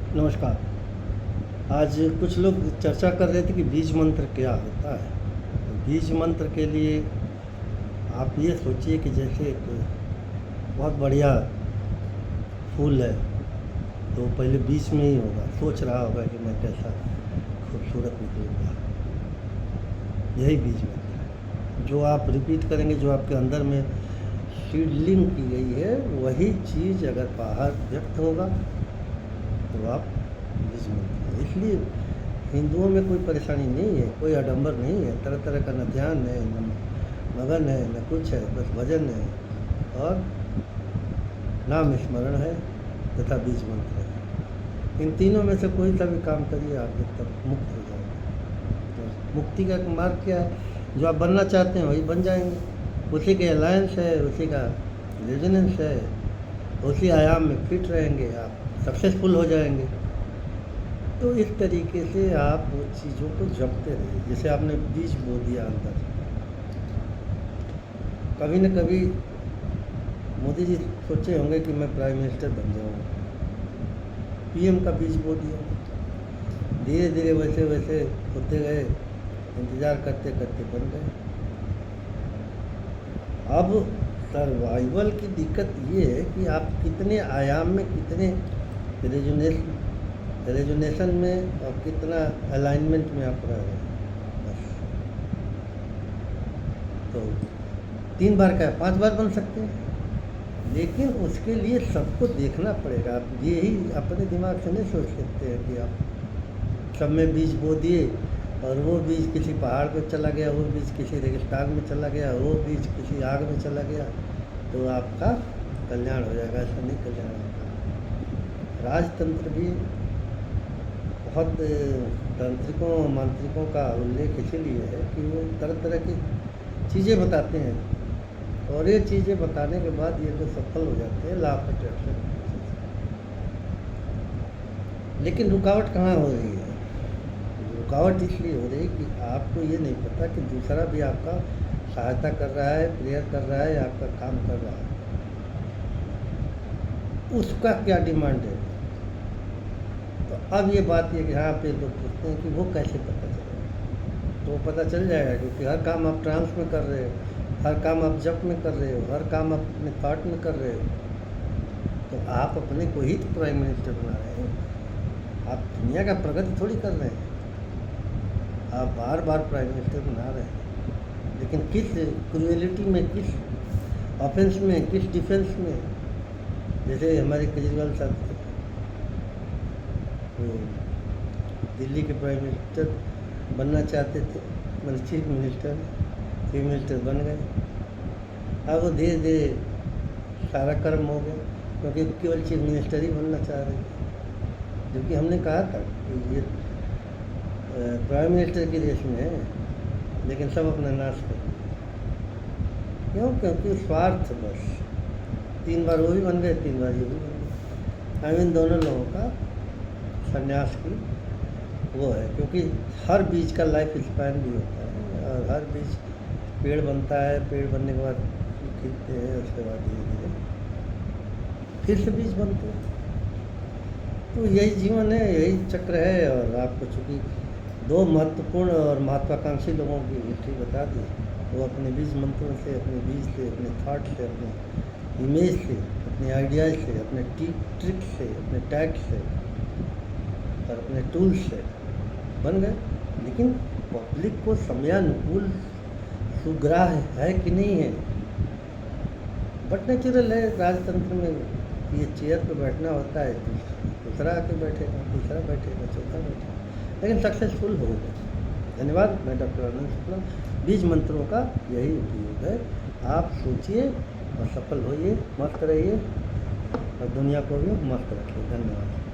नमस्कार। आज कुछ लोग चर्चा कर रहे थे कि बीज मंत्र क्या होता है। तो बीज मंत्र के लिए आप ये सोचिए कि जैसे एक बहुत बढ़िया फूल है, तो पहले बीज में ही होगा, सोच रहा होगा कि मैं कैसा खूबसूरत निकलूँगा। यही बीज मंत्र है। जो आप रिपीट करेंगे, जो आपके अंदर में सीडलिंग की गई है, वही चीज़ अगर बाहर व्यक्त होगा तो आप बीज मंत्र है। इसलिए हिंदुओं में कोई परेशानी नहीं है, कोई आडंबर नहीं है, तरह तरह का न ध्यान है, न मगन है, न कुछ है, बस भजन है और नाम स्मरण है तथा बीज मंत्र है। इन तीनों में से कोई सा भी काम करिए, आप जब तक मुक्त हो जाएंगे। तो मुक्ति का मार्ग क्या है? जो आप बनना चाहते हैं वही बन जाएंगे। उसी के अलायंस है, उसी का रेजोनेंस है, उसी आयाम में फिट रहेंगे, आप सक्सेसफुल हो जाएंगे। तो इस तरीके से आप वो चीज़ों को जपते रहिए। जैसे आपने बीज बो दिया अंदर, कभी न कभी मोदी जी सोचे होंगे कि मैं प्राइम मिनिस्टर बन जाऊँगा, पीएम का बीज बो दिया। धीरे धीरे वैसे वैसे होते गए, इंतज़ार करते करते बन गए। अब सर्वाइवल की दिक्कत ये है कि आप कितने आयाम में, कितने रेजोनेशन में और कितना अलाइनमेंट में आप रह रहे हैं। बस तो 3 बार क्या 5 बार बन सकते हैं, लेकिन उसके लिए सबको देखना पड़ेगा। आप यही अपने दिमाग से नहीं सोच सकते हैं कि आप सब में बीज बो दिए और वो बीज किसी पहाड़ पर चला गया, वो बीज किसी रेगिस्तान में चला गया, वो बीज किसी आग में चला गया तो आपका कल्याण हो जाएगा। ऐसा नहीं कल्याण होगा। राजतंत्र भी बहुत तांत्रिकों मांत्रिकों का उल्लेख इसीलिए है कि वो तरह तरह की चीज़ें बताते हैं और ये चीज़ें बताने के बाद ये लोग सफल हो जाते हैं, लॉ ऑफ अट्रैक्शन। लेकिन रुकावट कहाँ हो रही है? रुकावट इसलिए हो रही है कि आपको ये नहीं पता कि दूसरा भी आपका सहायता कर रहा है, प्रेयर कर रहा है, आपका काम कर रहा है, उसका क्या डिमांड है। तो अब ये बात ये कि यहाँ पे लोग पूछते हैं कि वो कैसे पता चलेगा। तो वो पता चल जाएगा, क्योंकि हर काम आप ट्रांस में कर रहे हो, हर काम आप जप में कर रहे हो, हर काम आप अपने थॉट में कर रहे हो। तो आप अपने को ही तो प्राइम मिनिस्टर बना रहे हैं। आप दुनिया का प्रगति थोड़ी कर रहे हैं, आप बार बार प्राइम मिनिस्टर बना रहे हैं। लेकिन किस क्रूएलिटी में, किस ऑफेंस में, किस डिफेंस में। जैसे हमारे केजरीवाल साहब थे, वो दिल्ली के प्राइम मिनिस्टर बनना चाहते थे, मतलब चीफ मिनिस्टर बन गए। अब वो धीरे धीरे सारा कर्म हो गया, क्योंकि केवल चीफ मिनिस्टर ही बनना चाह रहे थे। जबकि हमने कहा था कि ये प्राइम मिनिस्टर की रेस में है, लेकिन सब अपना नाश कर दिया। क्यों? क्योंकि स्वार्थ बस। 3 बार वो भी बन गए, 3 बार ये भी बन गए। इन दोनों लोगों का संन्यास की वो है, क्योंकि हर बीज का लाइफ स्पैन भी होता है और हर बीज पेड़ बनता है, पेड़ बनने के बाद खिलते हैं, उसके बाद धीरे धीरे फिर से बीज बनते हैं। तो यही जीवन है, यही चक्र है। और आपको चूँकि 2 महत्वपूर्ण और महत्वाकांक्षी लोगों की हिस्ट्री बता दी, वो अपने बीज मंत्रों से, अपने बीज से, अपने थॉट से, अपने इमेज से, अपने आइडियाज से, अपने ट्रिक से, अपने टैक्ट से और अपने टूल्स से बन गए। लेकिन पब्लिक को समयानुकूल सुग्राह्य है कि नहीं है। बट नेचुरल है राजतंत्र में, ये चेयर पर बैठना होता है, दूसरा आके बैठेगा, तीसरा बैठेगा, चौथा बैठेगा, लेकिन सक्सेसफुल होगा। धन्यवाद। मैं डॉक्टर आनंद शुक्ला। बीज मंत्रों का यही उपयोग है। आप सोचिए और सफल होइए, मस्त रहिए और दुनिया को भी मस्त रखिए। धन्यवाद।